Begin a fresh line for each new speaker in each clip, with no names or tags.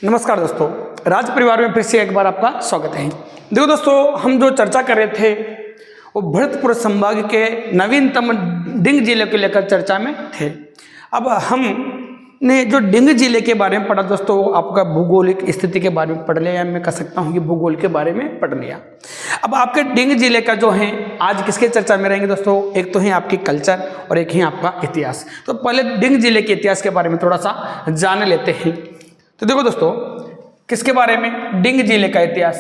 नमस्कार दोस्तों, राज परिवार में फिर से एक बार आपका स्वागत है। देखो दोस्तों, हम जो चर्चा कर रहे थे वो भरतपुर संभाग के नवीनतम डिंग जिले को लेकर चर्चा में थे। अब हमने जो डिंग जिले के बारे में पढ़ा दोस्तों, आपका भूगोलिक स्थिति के बारे में पढ़ लिया, मैं कह सकता हूँ कि भूगोल के बारे में पढ़ लिया। अब आपके डिंग जिले का जो है आज किसके चर्चा में रहेंगे दोस्तों, एक तो है आपकी कल्चर और एक है आपका इतिहास। तो पहले डिंग जिले के इतिहास के बारे में थोड़ा सा जान लेते हैं। तो देखो दोस्तों, किसके बारे में, डिंग जिले का इतिहास।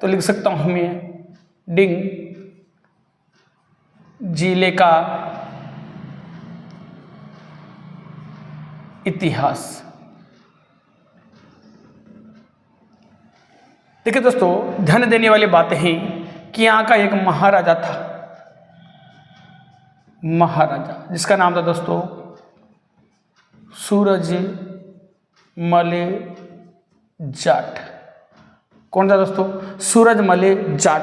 तो लिख सकता हूं मैं डिंग जिले का इतिहास। देखिए दोस्तों, ध्यान देने वाली बातें हैं कि यहाँ का एक महाराजा था, महाराजा जिसका नाम था दोस्तों सूरजमल जाट। कौन था दोस्तों, सूरजमल जाट।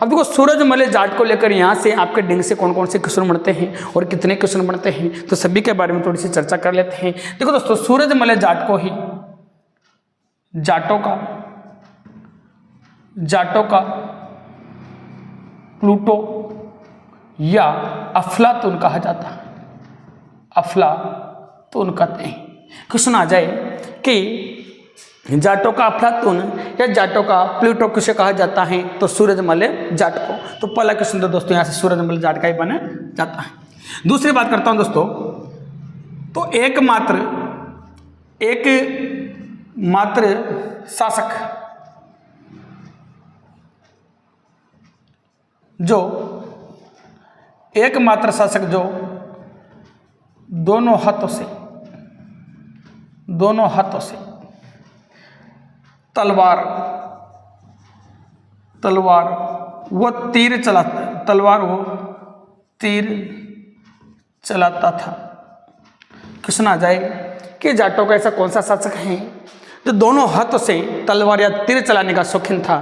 अब देखो, सूरजमल जाट को लेकर यहाँ से आपके डिंग से कौन कौन से क्वेश्चन बनते हैं और कितने क्वेश्चन बनते हैं, तो सभी के बारे में थोड़ी सी चर्चा कर लेते हैं। देखो दोस्तों, सूरजमल जाट को ही जाटों का प्लूटो या अफलातून कहा जाता है। अफलातून कहते हैं। क्वेश्चन आ जाए कि जाटों का अफलातून या जाटों का प्लूटो किसे कहा जाता है, तो सूरजमल जाट को। तो पहला क्वेश्चन तो दोस्तों यहाँ से सूरजमल जाट का ही बन जाता है। दूसरी बात करता हूँ दोस्तों, तो एकमात्र शासक जो दोनों हाथों से तलवार वो तीर चलाता था। क्वेश्चन आ जाए कि जाटों का ऐसा कौन सा शासक है जो दोनों हाथों से तलवार या तीर चलाने का शौकीन था।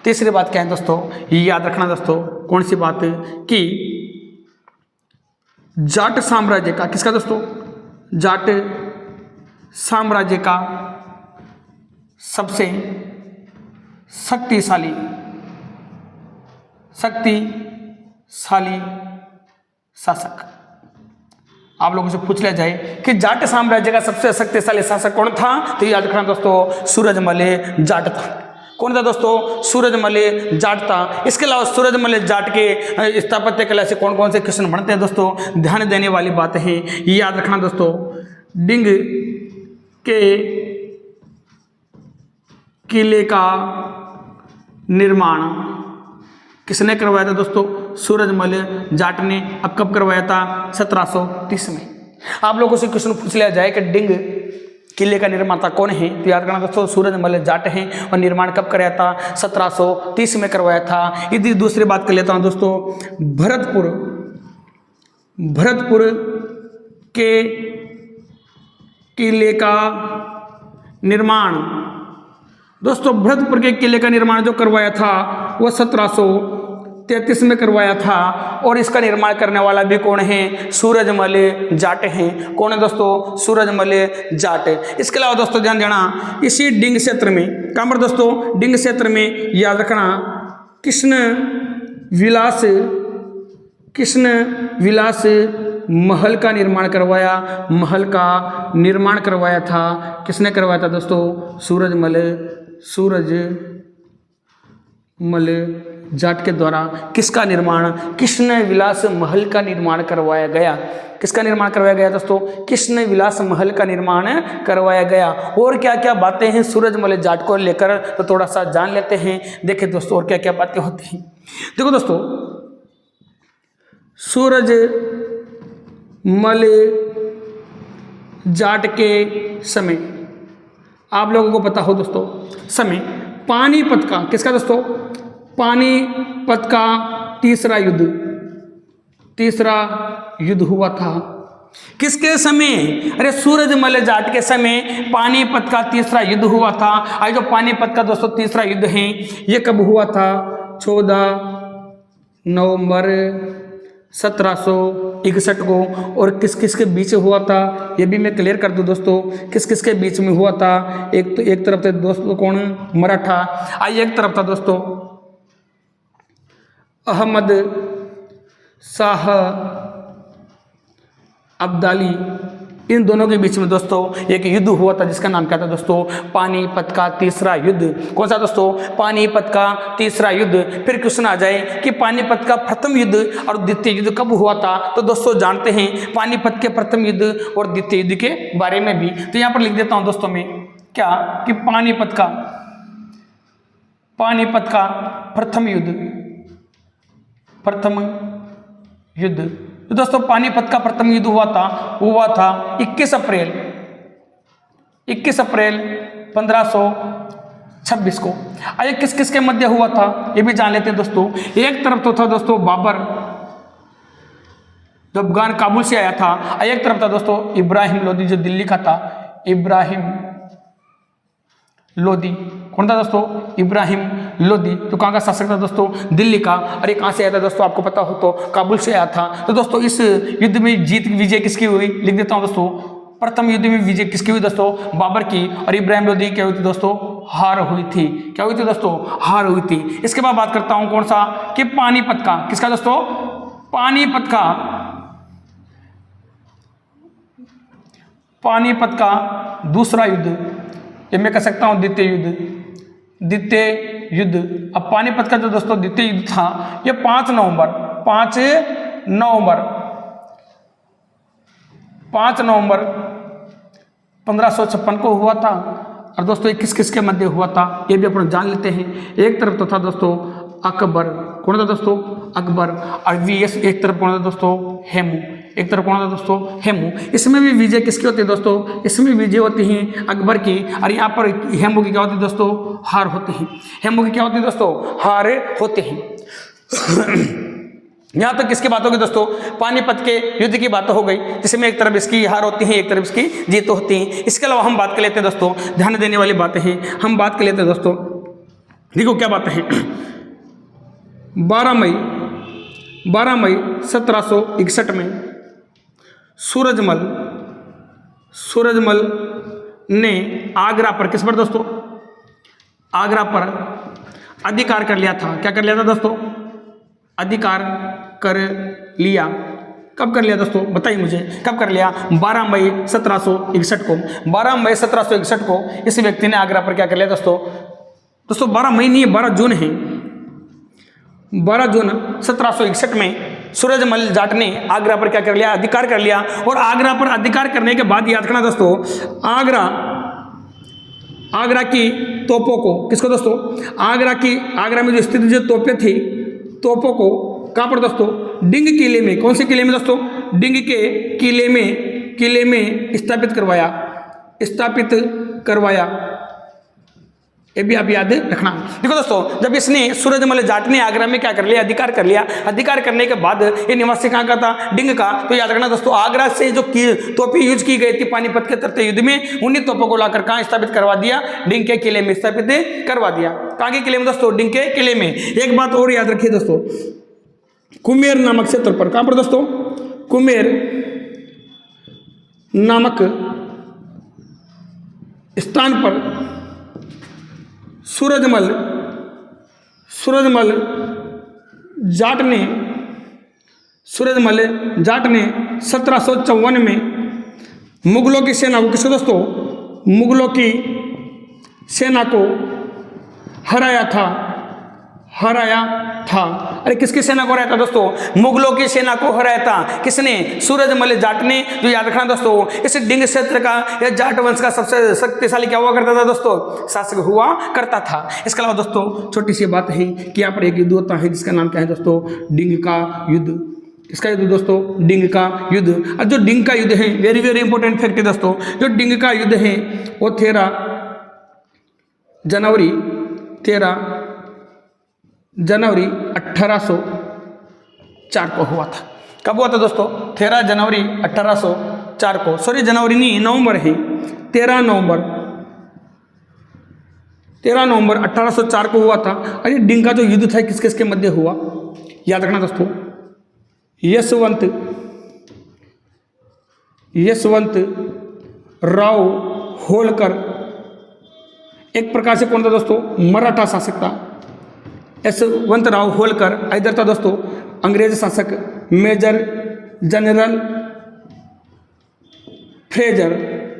तीसरी बात क्या है दोस्तों, ये याद रखना दोस्तों, कौन सी बात है कि जाट साम्राज्य का, किसका दोस्तों, जाट साम्राज्य का सबसे शक्तिशाली शासक। आप लोगों से पूछ लिया जाए कि जाट साम्राज्य का सबसे शक्तिशाली शासक कौन था, तो याद रखना दोस्तों, सूरजमल जाट था। कौन था दोस्तों, सूरजमल जाट था। इसके अलावा सूरजमल जाट के स्थापत्य कला से कौन कौन से क्वेश्चन बनते हैं दोस्तों, ध्यान देने वाली बातें हैं, ये याद रखना दोस्तों। डिंग के किले का निर्माण किसने करवाया था दोस्तों, सूरजमल जाट ने। अब कब करवाया था, 1730 में। आप लोगों से क्वेश्चन पूछ लिया जाए कि डिंग किले का निर्माता कौन है, तो याद करना दोस्तों, सूरजमल जाट हैं। और निर्माण कब कराया था, 1730 में करवाया था। यदि दूसरी बात कर लेता हूं दोस्तों, भरतपुर के किले का निर्माण दोस्तों, भरतपुर के किले का निर्माण जो करवाया था वो 1733 में करवाया था। और इसका निर्माण करने वाला भी कौन है, सूरजमल जाट हैं। कौन है दोस्तों, सूरजमल जाट। इसके अलावा दोस्तों ध्यान देना, इसी डिंग क्षेत्र में, कहाँ पर दोस्तों, डिंग क्षेत्र में, याद रखना, कृष्ण विलास महल का निर्माण करवाया था। किसने करवाया था दोस्तों, सूरजमल जाट के द्वारा। किसका निर्माण, कृष्ण विलास महल का निर्माण करवाया गया। किसका निर्माण करवाया गया दोस्तों, कृष्ण विलास महल का निर्माण करवाया गया। और क्या क्या बातें हैं सूरजमल जाट को लेकर, तो थोड़ा सा जान लेते हैं। देखिए दोस्तों, और क्या क्या बातें होती हैं। देखो दोस्तों, सूरजमल जाट के समय, आप लोगों को पता हो दोस्तों, समय पानीपत का, किसका दोस्तों, पानीपत का तीसरा युद्ध हुआ था। किसके समय, अरे सूरजमल जाट के समय पानीपत का तीसरा युद्ध हुआ था। आज जो पानीपत का दोस्तों तीसरा युद्ध है, ये कब हुआ था, 14 नवंबर 1700 1961 को। और किस किस के बीच हुआ था ये भी मैं क्लियर कर दूं दोस्तों, किस किस के बीच में हुआ था। एक तरफ थे दोस्तों कौन, मराठा। आइए एक तरफ था दोस्तों अहमद शाह अब्दाली। इन दोनों के बीच में दोस्तों एक युद्ध हुआ था जिसका नाम क्या था दोस्तों, पानीपत का तीसरा युद्ध। कौन सा दोस्तों, पानीपत का तीसरा युद्ध। फिर क्वेश्चन आ जाए कि पानीपत का प्रथम युद्ध और द्वितीय युद्ध कब हुआ था, तो दोस्तों जानते हैं पानीपत के प्रथम युद्ध और द्वितीय युद्ध के बारे में भी। तो यहाँ पर लिख देता हूँ दोस्तों मैं क्या कि पानीपत का प्रथम युद्ध। तो दोस्तों पानीपत का प्रथम युद्ध हुआ था 21 अप्रैल 1526 को। आइए किस किस के मध्य हुआ था ये भी जान लेते हैं दोस्तों। एक तरफ तो था दोस्तों बाबर जो अफगान काबुल से आया था। एक तरफ था दोस्तों इब्राहिम लोदी जो दिल्ली का था। इब्राहिम लोदी कौन था दोस्तों, इब्राहिम लोदी। तो कहाँ का शासक था दोस्तों, दिल्ली का। और ये कहाँ से आया था दोस्तों, आपको पता हो तो काबुल से आया था। तो दोस्तों इस युद्ध में विजय किसकी हुई, लिख देता हूँ दोस्तों। प्रथम युद्ध में विजय किसकी हुई दोस्तों, बाबर की। और इब्राहिम लोदी क्या हुई थी दोस्तों, हार हुई थी। क्या हुई थी दोस्तों, हार हुई थी। इसके बाद बात करता हूँ कौन सा, कि पानीपत का, किसका दोस्तों, पानीपत का दूसरा युद्ध, ये मैं कह सकता हूँ द्वितीय युद्ध। अब पानीपत का जो दोस्तों द्वितीय युद्ध था ये 5 नवंबर 1556 को हुआ था। और दोस्तों ये किस किस के मध्य हुआ था ये भी अपन जान लेते हैं। एक तरफ तो था दोस्तों अकबर, कौन था दोस्तों, अकबर। और एक तरफ कौन था दोस्तों, हेमू। एक तरफ कौन था दोस्तों, हेमू। इसमें भी विजय किसकी होती है दोस्तों, इसमें विजय होती है अकबर की। और यहाँ पर हेमू की क्या होती है दोस्तों, हार होती है। हेमू की क्या होती है दोस्तों, हार होते हैं। यहाँ तक किसकी बात होगी दोस्तों, पानीपत के युद्ध की बात हो गई, जिसमें एक तरफ इसकी हार होती है, एक तरफ इसकी जीत होती है। इसके अलावा हम बात कर लेते हैं दोस्तों, ध्यान देने वाली बातें हैं, हम बात कर लेते हैं दोस्तों। देखो क्या बातें हैं। 12 मई 1761 में सूरजमल ने आगरा पर, किस पर दोस्तों, आगरा पर अधिकार कर लिया था। क्या कर लिया था दोस्तों, अधिकार कर लिया। कब कर लिया दोस्तों, बताइए मुझे कब कर लिया। 12 मई 1761 को। 12 मई 1761 को इस व्यक्ति ने आगरा पर क्या कर लिया दोस्तों 12 मई नहीं है, 12 जून है। 12 जून 1761 में सूरजमल जाट ने आगरा पर क्या कर लिया, अधिकार कर लिया। और आगरा पर अधिकार करने के बाद याद रखना दोस्तों, आगरा की तोपों को, किसको दोस्तों, आगरा में जो स्थित जो तोपें थी, तोपों को कहाँ पर दोस्तों, डिंग किले में। कौन से किले में दोस्तों, डिंग के किले में स्थापित करवाया। ये भी आप याद रखना। देखो दोस्तों, जब इसने सूरजमल जाट ने आगरा में क्या कर लिया, अधिकार कर लिया। अधिकार करने के बाद ये निवासी कहाँ का था, डिंग का। तो याद रखना दोस्तों, आगरा से जो तोपें यूज की गई थी पानीपत के तृतीय युद्ध में, उन्हीं तोपों को लाकर कहाँ स्थापित करवा दिया, डिंग के किले में स्थापित करवा दिया। कहाँ के किले में दोस्तों, डिंग के किले में। एक बात और याद रखिए दोस्तों, कुमेर नामक क्षेत्र पर, कहाँ पर दोस्तों, कुमेर नामक स्थान पर सूरजमल जाट ने 1754 में मुगलों की सेना को, किसको दोस्तों, मुगलों की सेना को हराया था। अरे किसकी सेना को हराया था दोस्तों, मुगलों की सेना को हराया था। किसने, सूरजमल जाट ने। जो याद रखना दोस्तों, इस डिंग क्षेत्र का या जाट वंश का सबसे शक्तिशाली क्या हुआ करता था दोस्तों, शासक हुआ करता था। इसके अलावा दोस्तों छोटी सी बात है कि यहाँ पर एक युद्ध होता है जिसका नाम क्या है दोस्तों, डिंग का युद्ध। किसका युद्ध दोस्तों, डिंग का युद्ध। और जो डिंग का युद्ध है, वेरी वेरी इंपॉर्टेंट फैक्ट है दोस्तों, जो डिंग का युद्ध है वो 13 जनवरी 1804 को हुआ था। कब हुआ था दोस्तों, 13 जनवरी 1804 को। सॉरी जनवरी नहीं, नवंबर है। 13 नवंबर 1804 को हुआ था। अरे डिंग का जो युद्ध था किस किस के मध्य हुआ, याद रखना दोस्तों, यशवंत यशवंत राव होलकर एक प्रकार से कौन था दोस्तों, मराठा शासक था। यशवंत राव होलकर इधर था दोस्तों अंग्रेज शासक मेजर जनरल फ्रेजर,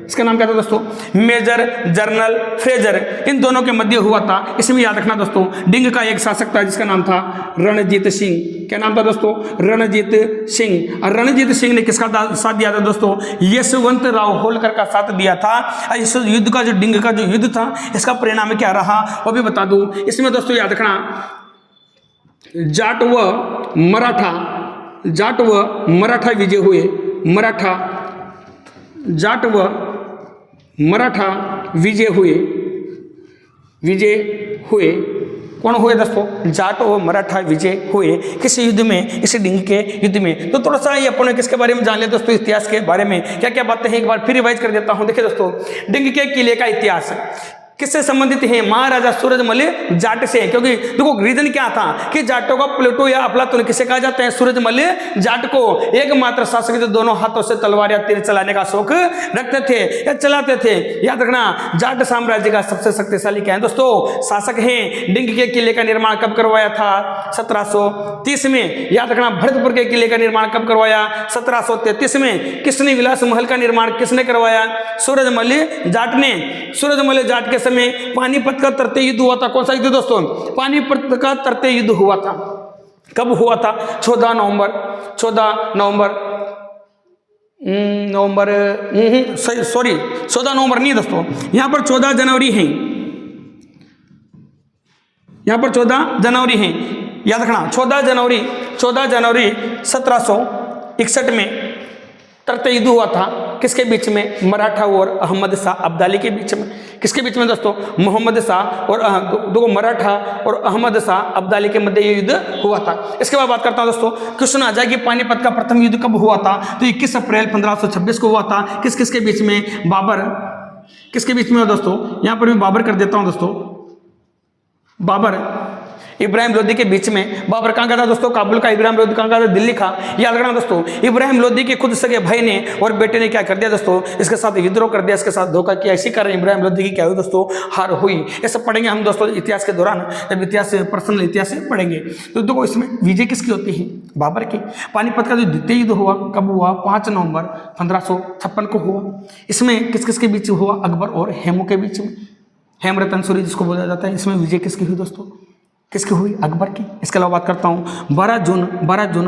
इसका नाम क्या था दोस्तों, मेजर जनरल फ्रेजर, इन दोनों के मध्य हुआ था। इसमें याद रखना दोस्तों डिंग का एक शासक था जिसका नाम था रणजीत सिंह। क्या नाम था दोस्तों, रणजीत सिंह। और रणजीत सिंह ने किसका साथ दिया था दोस्तों, यशवंत राव होलकर का साथ दिया था। इस युद्ध का जो डिंग का जो युद्ध था इसका परिणाम क्या रहा वो भी बता दूं। इसमें दोस्तों याद रखना जाट व मराठा विजय हुए, जाट व मराठा विजय हुए। कौन हुए दोस्तों, जाट और मराठा विजय हुए किस युद्ध में, इस डिंग के युद्ध में। तो थोड़ा सा ये अपन किसके बारे में जान ले दोस्तों, इतिहास के बारे में क्या क्या बातें हैं एक बार फिर रिवाइज कर देता हूं। देखिए दोस्तों डिंग के किले का इतिहास किससे संबंधित है, महाराजा सूरजमल जाट से। क्योंकि देखो रीजन क्या था कि जाटों का प्लेटो या अफलातून किसे कहा जाता है, सूरजमल जाट को एकमात्र शासक जो दोनों हाथों से तलवार या तीर चलाने का शौक रखते थे या चलाते थे। याद रखना जाट साम्राज्य का सबसे शक्तिशाली क्या है दोस्तों, शासक हैं। डिंग के किले का निर्माण कब करवाया था, 1730 में। याद रखना भरतपुर के किले का निर्माण कब करवाया, 1733 में। कृष्ण विलास महल का निर्माण किसने करवाया, सूरजमल जाट ने। सूरजमल जाट के समय पानीपत का तरते युद्ध हुआ था। कौन सा युद्ध दोस्तों, पानीपत का तरते युद्ध हुआ था। कब हुआ था, 14 नवंबर 14 नवंबर नहीं दोस्तों, यहां पर 14 जनवरी है, यहां पर 14 जनवरी है। याद रखना 14 जनवरी 1761 में तरते युद्ध हुआ था। किसके बीच में, मराठा और अहमद शाह अब्दाली के बीच में। किसके बीच में दोस्तों, मोहम्मद शाह और दो मराठा और अहमद शाह अब्दाली के मध्य ये युद्ध हुआ था। इसके बाद बात करता हूं दोस्तों क्वेश्चन आ जाए कि पानीपत का प्रथम युद्ध कब हुआ था, तो 21 अप्रैल 1526 को हुआ था। किस किस के बीच में, बाबर किसके बीच में हो दोस्तों, यहां पर मैं बाबर कर देता हूं दोस्तों, बाबर इब्राहिम लोदी के बीच में। बाबर कहाँ का था दोस्तों, काबुल का। इब्राहिम लोदी कहाँ का था, दिल्ली का। याद रखना दोस्तों इब्राहिम लोदी के खुद सगे भाई ने और बेटे ने क्या कर दिया दोस्तों, इसके साथ विद्रोह कर दिया, इसके साथ धोखा किया। इसी कारण इब्राहिम लोदी की क्या हुई दोस्तों, हार हुई। ये सब पढ़ेंगे हम दोस्तों इतिहास के दौरान, जब इतिहास पर्सनल इतिहास से पढ़ेंगे। तो देखो इसमें विजय किसकी होती है, बाबर की। पानीपत का जो द्वितीय युद्ध हुआ कब हुआ, 5 नवंबर 1556 को हुआ। इसमें किस किस के बीच हुआ, अकबर और हेमू के बीच में। हेमरतन सूरी जिसको बोला जाता है। इसमें विजय किसकी हुई दोस्तों, किसकी हुई, अकबर की। इसके अलावा बात करता हूँ 12 जून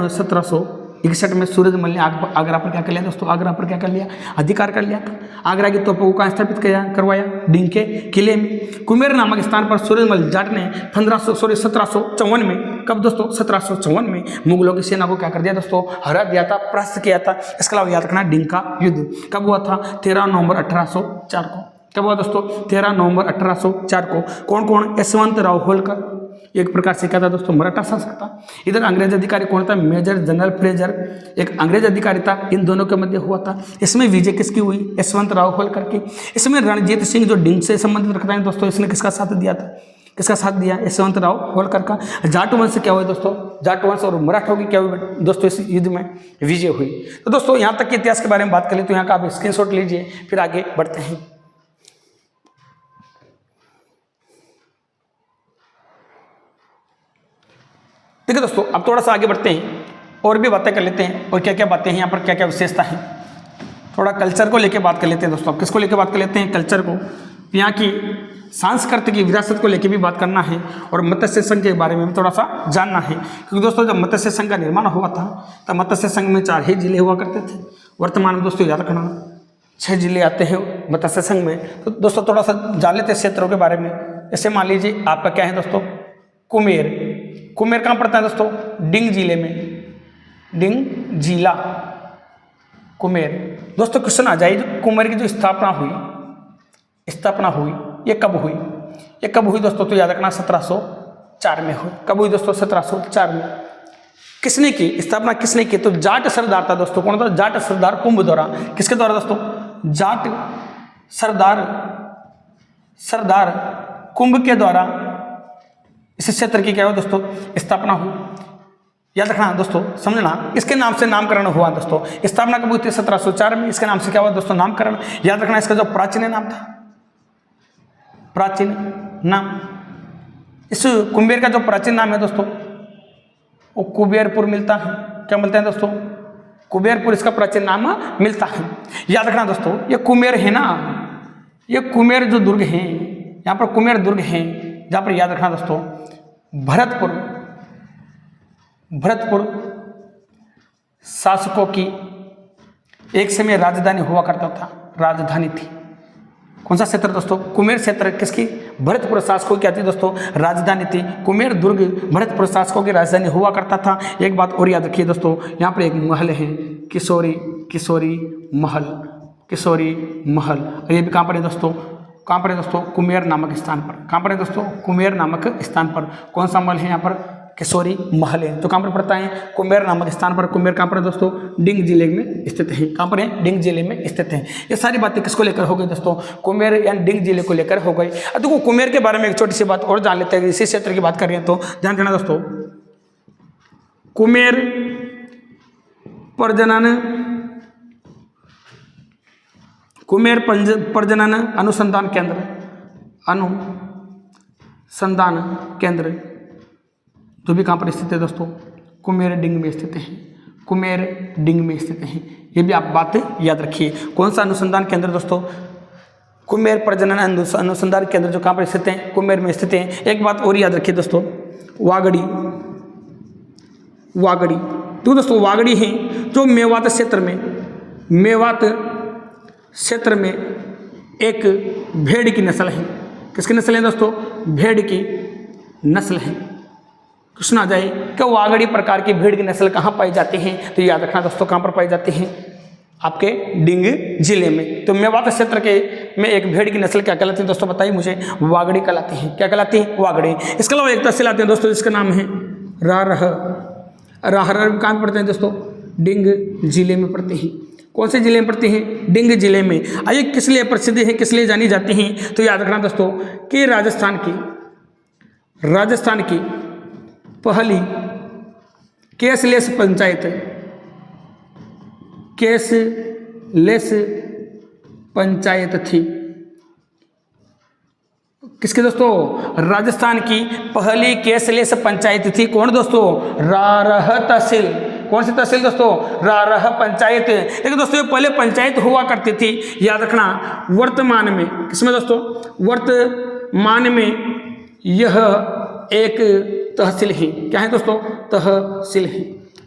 1761 में सूरजमल ने आगरा पर क्या कर लिया दोस्तों, आगरा पर क्या कर लिया, अधिकार कर लिया। आगरा की तोपों को कहाँ स्थापित करवाया, डिंग के किले में। कुमेर नामक स्थान पर सूरजमल जाट ने 1754 में, कब दोस्तों, 1754 में मुगलों की सेना को क्या कर दिया दोस्तों, हरा दिया था, परास्त किया था। इसके अलावा याद रखना डिंग का युद्ध कब हुआ था, 13 नवंबर 1804 को। कब हुआ दोस्तों, 13 नवंबर 1804 को। कौन कौन, यशवंत राव होलकर एक प्रकार से क्या था दोस्तों, मराठा शासक था। इधर अंग्रेज अधिकारी कौन था, मेजर जनरल फ्रेजर एक अंग्रेज अधिकारी था। इन दोनों के मध्य हुआ था। इसमें विजय किसकी हुई, यशवंत राव होलकर की। इसमें रणजीत सिंह जो डिंग से संबंधित रखता है दोस्तों, इसने किसका साथ दिया था, किसका साथ दिया, यशवंत राव होलकर का। जाट वंश से क्या हुआ दोस्तों, जाट वंश और मराठों की क्या हुई दोस्तों, इस युद्ध में विजय हुई। तो दोस्तों यहाँ तक के इतिहास के बारे में बात करें तो यहाँ का आप स्क्रीनशॉट लीजिए, फिर आगे बढ़ते हैं। देखिए दोस्तों अब थोड़ा सा आगे बढ़ते हैं और भी बातें कर लेते हैं, और क्या क्या बातें हैं यहाँ पर, क्या क्या विशेषता है। थोड़ा कल्चर को लेकर बात कर लेते हैं दोस्तों। अब किसको लेकर बात कर लेते हैं, कल्चर को। यहाँ की सांस्कृतिक विरासत को लेकर भी बात करना है, और मत्स्य संघ के बारे में भी थोड़ा सा जानना है। क्योंकि दोस्तों जब मत्स्य संघ का निर्माण हुआ था तब मत्स्य संघ में 4 ही जिले हुआ करते थे। वर्तमान में दोस्तों याद रखना 6 जिले आते हैं मत्स्य संघ में। तो दोस्तों थोड़ा सा जान लेते हैं क्षेत्रों के बारे में। जैसे मान लीजिए आपका क्या है दोस्तों, कुमेर। कुमेर कहाँ पड़ता है दोस्तों, डिंग जिले में, डिंग जिला कुमेर। दोस्तों क्वेश्चन आ जाए, जो कुमेर की जो स्थापना हुई ये कब हुई, ये कब हुई दोस्तों, तो याद रखना 1704 में हुई। कब हुई दोस्तों, 1704 में। किसने की स्थापना, किसने की, तो जाट सरदार था दोस्तों। कौन था, जाट सरदार कुंभ द्वारा। किसके द्वारा दोस्तों, जाट सरदार कुंभ के द्वारा इस क्षेत्र की क्या हो दोस्तों, स्थापना हुई। याद रखना दोस्तों, समझना, इसके नाम से नामकरण हुआ दोस्तों। स्थापना कब हुई थी? 1704 में। इसके नाम से क्या हुआ दोस्तों? नामकरण। याद रखना इसका जो प्राचीन नाम था, प्राचीन नाम, इस कुंभेर का जो प्राचीन नाम है दोस्तों वो कुबेरपुर मिलता है। क्या मिलता है दोस्तों? कुबेरपुर इसका प्राचीन नाम मिलता है। याद रखना दोस्तों, ये कुमेर है ना, ये कुमेर जो दुर्ग है, यहाँ पर कुमेर दुर्ग है, जहाँ पर याद रखना दोस्तों भरतपुर, भरतपुर शासकों की एक समय राजधानी हुआ करता था, राजधानी थी। कौन सा क्षेत्र दोस्तों? कुमेर क्षेत्र। किसकी? भरतपुर शासकों की आती दोस्तों राजधानी थी। कुमेर दुर्ग भरतपुर शासकों की राजधानी हुआ करता था। एक बात और याद रखिए दोस्तों, यहाँ पर एक महल है, किशोरी, किशोरी महल, किशोरी महल। और ये भी कहाँ पर है दोस्तों? कहाँ पर है दोस्तों? कुमेर नामक स्थान पर। कहाँ पर है दोस्तों? कुमेर नामक स्थान पर। कौन सा महल है यहाँ पर? किशोरी महल है, जो कहाँ पर पड़ता है? कुमेर नामक स्थान पर। कुमेर कहाँ पर है दोस्तों? डिंग जिले में स्थित है। कहाँ पर है? डिंग जिले में स्थित है। ये सारी बातें किसको लेकर हो गई दोस्तों? कुमेर या डिंग जिले को लेकर हो गई। अब देखो कुमेर के बारे में एक छोटी सी बात और जान लेते हैं, इसी क्षेत्र की बात कर रहे हैं तो ध्यान देना दोस्तों। कुमेर प्रजनन, कुमेर प्रजनन अनुसंधान केंद्र, अनुसंधान केंद्र जो भी कहाँ पर स्थित है दोस्तों? कुमेर डिंग में स्थित है। कुमेर डिंग में स्थित है। ये भी आप बात याद रखिए। कौन सा अनुसंधान केंद्र दोस्तों? कुमेर प्रजनन अनुसंधान केंद्र, जो कहाँ पर स्थित है? कुमेर में स्थित है। एक बात और याद रखिए दोस्तों, वागड़ी, वागड़ी तो दोस्तों वागड़ी है जो मेवात क्षेत्र में, मेवात क्षेत्र में एक भेड़ की नस्ल है। किसकी नस्ल है दोस्तों? भेड़ की नस्ल है। क्वेश्चन आ जाए कि वागड़ी प्रकार की भेड़ की नस्ल कहाँ पाई जाती है? तो याद रखना दोस्तों, कहाँ पर पाई जाती है? आपके डिंग जिले में। तो मेवात क्षेत्र के में एक भेड़ की नस्ल क्या कहलाती है दोस्तों? बताइए मुझे। वागड़ी कहलाती है। क्या कहलाती है? वागड़ी। इसके अलावा एक तहसील आती है दोस्तों जिसका नाम है रारह। राहर कहाँ पर पड़ते हैं दोस्तों? डिंग जिले में पड़ते हैं। कौन से जिले में पड़ती हैं? डिंग जिले में। आइए किस लिए प्रसिद्ध है, किस लिए जानी जाती हैं? तो याद रखना दोस्तों कि राजस्थान की पहली कैशलेस पंचायत, कैशलेस पंचायत थी। किसकी दोस्तों? राजस्थान की पहली कैशलेस पंचायत थी। कौन दोस्तों? रारह तहसील। कौन सी तहसील दोस्तों? रारह पंचायत। लेकिन दोस्तों ये पहले पंचायत हुआ करती थी। याद रखना वर्तमान में, किसमें दोस्तों? वर्तमान में यह एक तहसील है। क्या है दोस्तों? तहसील है।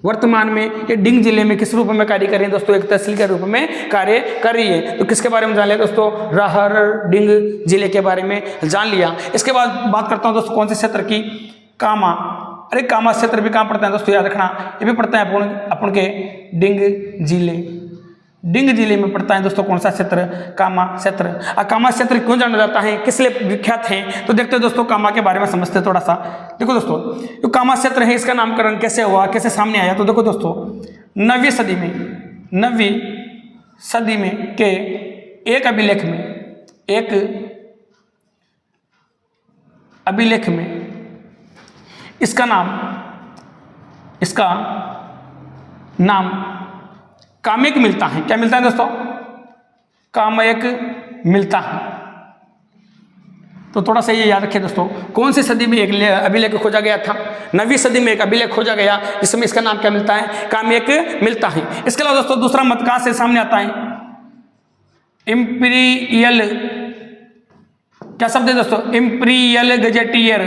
वर्तमान में ये डिंग जिले में किस रूप में कार्य कर रही है दोस्तों? एक तहसील के रूप में कार्य कर रही है। तो किसके बारे में जान लिया दोस्तों? राहर डिंग जिले के बारे में जान लिया। इसके बाद बात करता हूँ दोस्तों कौन से क्षेत्र की? कामा। अरे कामा क्षेत्र भी कहाँ पड़ता है दोस्तों? याद रखना ये भी पड़ता है अपन के डिंग जिले, डिंग जिले में पड़ता है दोस्तों। कौन सा क्षेत्र? कामा क्षेत्र। कामा क्षेत्र क्यों जाना जाता है, किस लिए विख्यात है? तो देखते हैं दोस्तों कामा के बारे में समझते हैं थोड़ा सा। देखो दोस्तों जो कामा क्षेत्र है इसका नामकरण कैसे हुआ, कैसे सामने आया? तो देखो दोस्तों 9वीं सदी में के एक अभिलेख में इसका नाम कामयक मिलता है। क्या मिलता है दोस्तों? कामयक मिलता है। तो थोड़ा सा ये याद रखिए दोस्तों, कौन सी सदी में एक अभिलेख खोजा गया था? 9वीं सदी में एक अभिलेख खोजा गया जिसमें इसका नाम क्या मिलता है? कामयक मिलता है। इसके अलावा दोस्तों दूसरा मत कहाँ से सामने आता है? इंपीरियल, क्या शब्द है दोस्तों? इंपीरियल गजेटियर,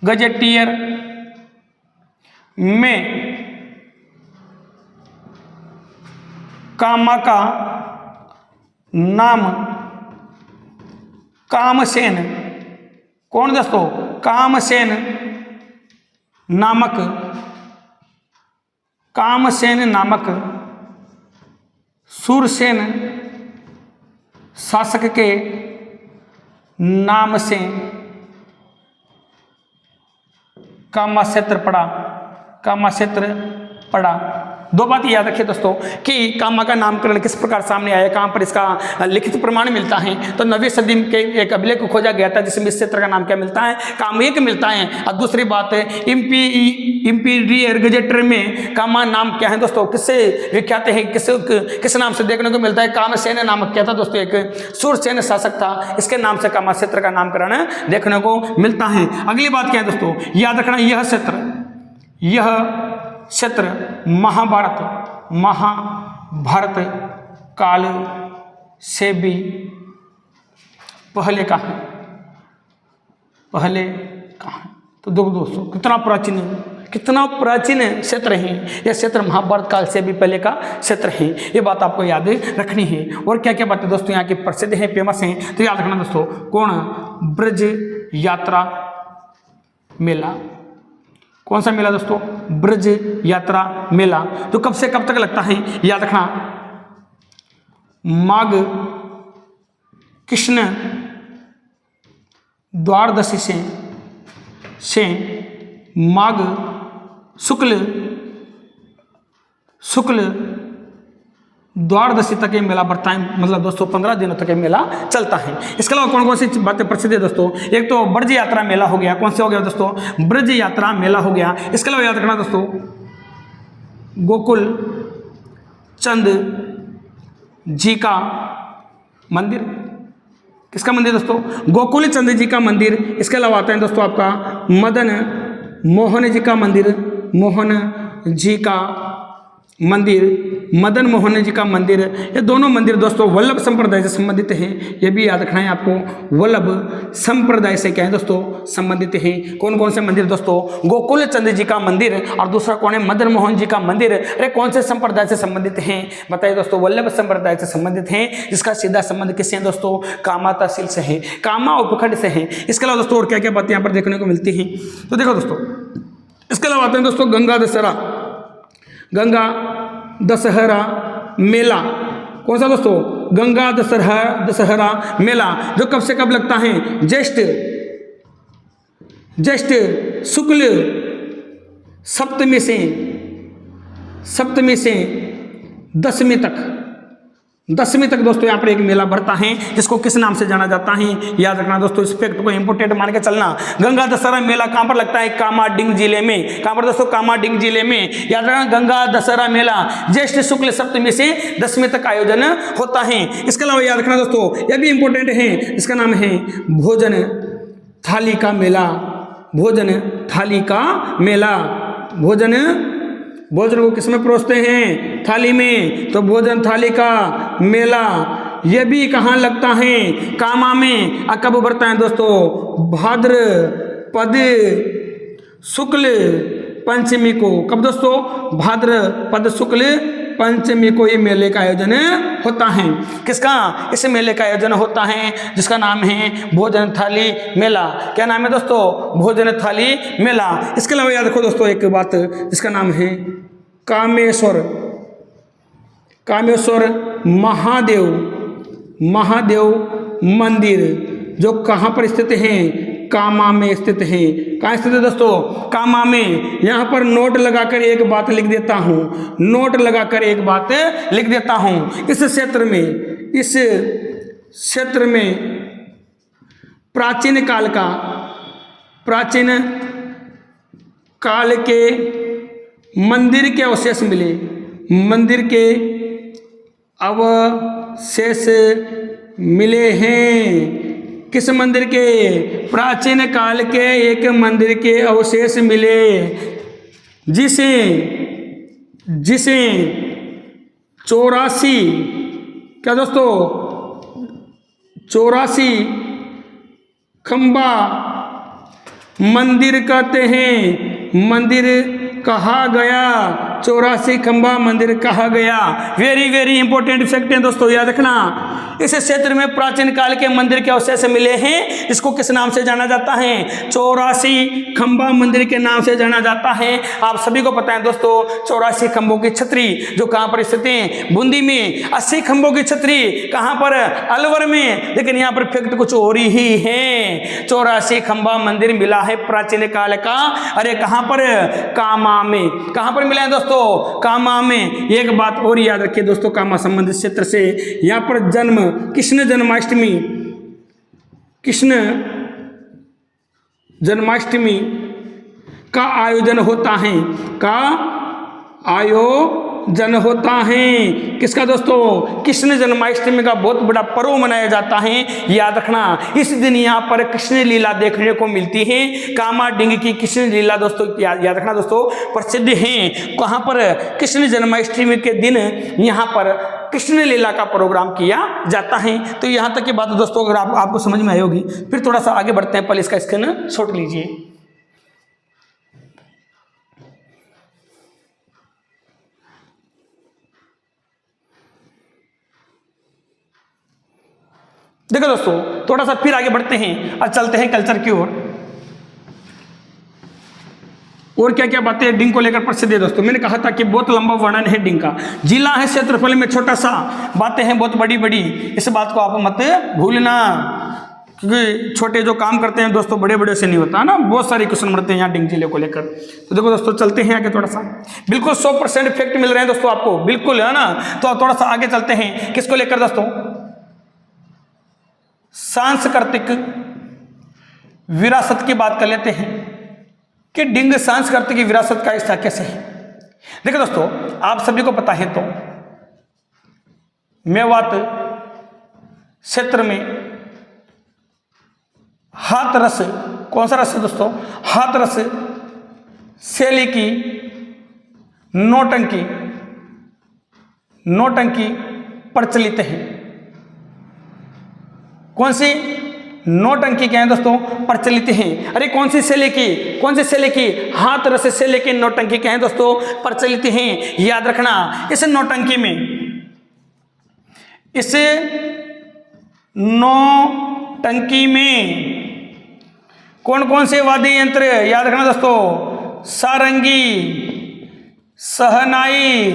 गजेटियर में कामा का नाम कामसेन। कौन दोस्तों? कामसेन नामक सूरसेन शासक के नाम से कामा क्षेत्र पड़ा। दो बात याद रखिए दोस्तों कि कामा का नामकरण किस प्रकार सामने आया, कहाँ पर इसका लिखित प्रमाण मिलता है। तो 9वीं सदी के एक अभिलेख को खोजा गया था जिसमें इस क्षेत्र का नाम क्या मिलता है, कामेक मिलता है। और दूसरी बात इंपीरियर गजेटर में कामा नाम क्या है दोस्तों, किससे विख्यात है, किस नाम से देखने को मिलता है। कामसेन नामक क्या था दोस्तों, एक सूरसेन शासक था, इसके नाम से कामा क्षेत्र का नामकरण देखने को मिलता है। अगली बात क्या है दोस्तों, याद रखना यह क्षेत्र महाभारत काल से भी पहले का है, तो देखो दोस्तों कितना प्राचीन क्षेत्र है। यह क्षेत्र महाभारत काल से भी पहले का क्षेत्र है, ये बात आपको याद रखनी है। और क्या क्या बातें दोस्तों यहाँ की प्रसिद्ध हैं, फेमस हैं, तो याद रखना दोस्तों। कौन, ब्रज यात्रा मेला। कौन सा मेला दोस्तों, ब्रज यात्रा मेला। तो कब से कब तक लगता है, याद रखना माघ कृष्ण द्वादशी से माघ शुक्ल द्वादशी तक ये मेला बढ़ता है, मतलब दोस्तों 15 दिनों तक ये मेला चलता है। इसके अलावा कौन कौन सी बातें प्रसिद्ध है दोस्तों, एक तो ब्रज यात्रा मेला हो गया। कौन से हो गया दोस्तों, ब्रज यात्रा मेला हो गया। इसके अलावा याद रखना दोस्तों गोकुल चंद जी का मंदिर। किसका मंदिर दोस्तों, गोकुल चंद जी का मंदिर। इसके अलावा आता है दोस्तों आपका मदन मोहन जी का मंदिर, मदन मोहन जी का मंदिर। ये दोनों मंदिर दोस्तों वल्लभ संप्रदाय से संबंधित हैं, ये भी याद रखना है आपको। वल्लभ संप्रदाय से क्या है दोस्तों, संबंधित हैं। कौन कौन से मंदिर दोस्तों, गोकुल चंद जी का मंदिर, और दूसरा कौन है, मदन मोहन जी का मंदिर। अरे कौन से संप्रदाय से संबंधित हैं, बताइए दोस्तों, वल्लभ संप्रदाय से संबंधित हैं, जिसका सीधा संबंध किससे है दोस्तों, कामा तहसील से है, कामा उपखंड से है। इसके अलावा दोस्तों और क्या क्या बातें यहाँ पर देखने को मिलती हैं, तो देखो दोस्तों। इसके अलावा आते हैं दोस्तों गंगा दशहरा मेला। कौन सा दोस्तों, गंगा दशहरा मेला, जो कब से कब लगता है, ज्येष्ठ शुक्ल सप्तमी से दसवीं तक दोस्तों यहाँ पर एक मेला बढ़ता है, जिसको किस नाम से जाना जाता है, याद रखना दोस्तों। इस फैक्ट को इंपोर्टेंट मान के चलना। गंगा दशहरा मेला कहाँ पर लगता है, कामाडींग जिले में। कहाँ पर दोस्तों, कामाडींग जिले में। याद रखना गंगा दशहरा मेला ज्येष्ठ शुक्ल सप्तमी से 10वीं तक आयोजन होता है। इसके अलावा याद रखना दोस्तों, यह भी इंपोर्टेंट है, इसका नाम है भोजन थाली का मेला। भोजन को किसमें परोसते हैं, थाली में, तो भोजन थाली का मेला। यह भी कहाँ लगता है, कामा में। कब बढ़ता है दोस्तों, भाद्रपद शुक्ल पंचमी को। कब दोस्तों, भाद्रपद शुक्ल पंचमी को ये मेले का आयोजन होता है। किसका, इस मेले का आयोजन होता है जिसका नाम है भोजन थाली मेला। क्या नाम है दोस्तों, भोजन थाली मेला। इसके अलावा याद रखो दोस्तों एक बात, जिसका नाम है कामेश्वर महादेव मंदिर, जो कहाँ पर स्थित हैं, कामा में स्थित हैं। कहाँ स्थित है दोस्तों, कामा में। यहाँ पर नोट लगाकर एक बात लिख देता हूँ, इस क्षेत्र में प्राचीन काल के मंदिर के अवशेष मिले हैं। किस मंदिर के, प्राचीन काल के एक मंदिर के अवशेष मिले, जिसे 84 क्या दोस्तों, 84 खंबा मंदिर कहते हैं। मंदिर कहा गया, 84 खंबा मंदिर कहा गया। वेरी वेरी इंपॉर्टेंट फैक्ट है दोस्तों, याद रखना। इस क्षेत्र में प्राचीन काल के मंदिर के अवशेष मिले हैं। इसको किस नाम से जाना जाता है? 84 खंबा मंदिर के नाम से जाना जाता है। आप सभी को पता है दोस्तों, 84 खंभों की छतरी जो कहां पर स्थित है? बूंदी में। 80 खंभों की छतरी कहां पर? अलवर में। लेकिन यहां पर फैक्ट कुछ और ही है। 84 खंबा मंदिर मिला है प्राचीन काल का। अरे कहां पर? कामा में। कहां पर मिला है दोस्तों? कामा में। एक बात और याद रखिए दोस्तों, कामा संबंधित क्षेत्र से, यहां पर जन्म कृष्ण जन्माष्टमी का आयोजन होता है। का आयोजन होता है किसका दोस्तों? कृष्ण जन्माष्टमी का बहुत बड़ा पर्व मनाया जाता है। याद रखना, इस दिन यहाँ पर कृष्ण लीला देखने को मिलती है। कामा डिंग की कृष्ण लीला दोस्तों याद रखना दोस्तों प्रसिद्ध है। कहाँ पर? कृष्ण जन्माष्टमी के दिन यहाँ पर कृष्ण लीला का प्रोग्राम किया जाता है। तो यहाँ तक की बात दोस्तों अगर आपको समझ में आई होगी, फिर थोड़ा सा आगे बढ़ते हैं। पहले इसका स्क्रीन शॉट लीजिए। देखो दोस्तों, थोड़ा सा फिर आगे बढ़ते हैं और चलते हैं कल्चर की ओर। और क्या क्या बातें डिंग को लेकर प्रसिद्ध है दोस्तों? मैंने कहा था कि बहुत लंबा वर्णन है डिंग का। जिला है क्षेत्रफल में छोटा सा, बातें हैं बहुत बड़ी बड़ी। इस बात को आप मत भूलना, क्योंकि छोटे जो काम करते हैं दोस्तों बड़े बड़े से नहीं होता ना। बहुत सारे क्वेश्चन बढ़ते हैं यहाँ डिंग जिले को लेकर। तो देखो दोस्तों, चलते हैं आगे थोड़ा सा। बिल्कुल 100% फैक्ट मिल रहे हैं दोस्तों आपको, बिल्कुल, है ना। तो थोड़ा सा आगे चलते हैं। किसको लेकर दोस्तों? सांस्कृतिक विरासत की बात कर लेते हैं कि डिंग सांस्कृतिक विरासत का हिस्सा कैसे है। देखो दोस्तों, आप सभी को पता है तो मेवात क्षेत्र में हाथरस, कौन सा रस है दोस्तों? हाथरस, शैली की नौटंकी प्रचलित है। कौन सी नौटंकी क्या है दोस्तों? प्रचलित है। अरे कौन सी शैली की? हाथरस शैली की नौटंकी क्या है दोस्तों? प्रचलित है। याद रखना, इस नौटंकी में कौन कौन से वाद्य यंत्र? याद रखना दोस्तों, सारंगी, सहनाई,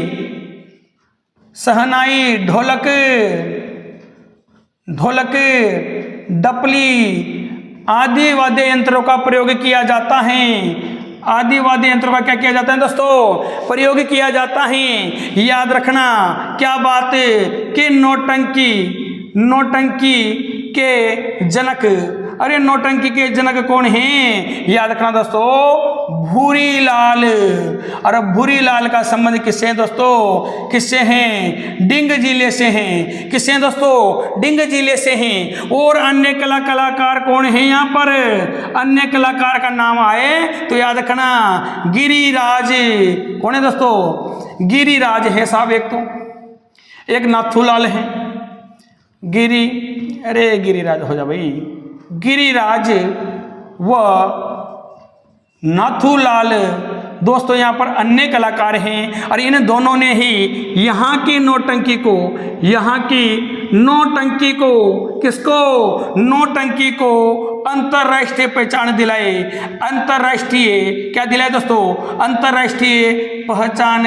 ढोलक, डपली आदि वाद्य यंत्रों का प्रयोग किया जाता है। आदि वाद्य यंत्रों का क्या किया जाता है दोस्तों? प्रयोग किया जाता है। याद रखना, क्या बात कि नौटंकी के जनक, अरे नौटंकी के जनक कौन हैं? याद रखना दोस्तों, भूरी लाल। और भूरी लाल का संबंध किससे है दोस्तों? किससे हैं? डिंग जिले से हैं। किससे हैं दोस्तों? डिंग जिले से हैं। और अन्य कलाकार कौन हैं यहाँ पर? अन्य कलाकार का नाम आए तो याद रखना, गिरिराज। कौन है दोस्तों? गिरिराज है साहब। एक नाथूलाल है। गिरिराज हो जा भाई। गिरिराज व नाथूलाल दोस्तों यहाँ पर अन्य कलाकार हैं। और इन दोनों ने ही यहाँ की नौटंकी को अंतरराष्ट्रीय पहचान दिलाए। अंतरराष्ट्रीय क्या दिलाए दोस्तों? अंतरराष्ट्रीय पहचान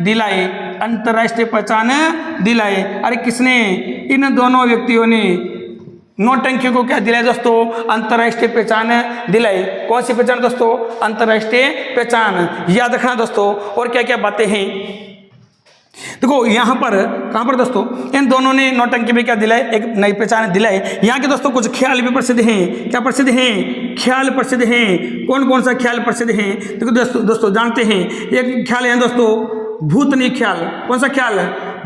दिलाए। अरे किसने? इन दोनों व्यक्तियों ने नौटंकी को क्या दिलाए दोस्तों? अंतरराष्ट्रीय पहचान दिलाई। कौन सी पहचान दोस्तों? अंतरराष्ट्रीय पहचान। याद रखना दोस्तों। और क्या क्या बातें हैं देखो यहाँ पर, कहाँ पर दोस्तों? इन दोनों ने नौटंकी में क्या दिलाए? एक नई पहचान दिलाए। यहाँ के दोस्तों कुछ ख्याल भी प्रसिद्ध हैं। क्या प्रसिद्ध हैं? ख्याल प्रसिद्ध हैं। कौन कौन सा ख्याल प्रसिद्ध हैं? देखो दोस्तों जानते हैं। एक ख्याल है दोस्तों भूतनी ख्याल। कौन सा ख्याल?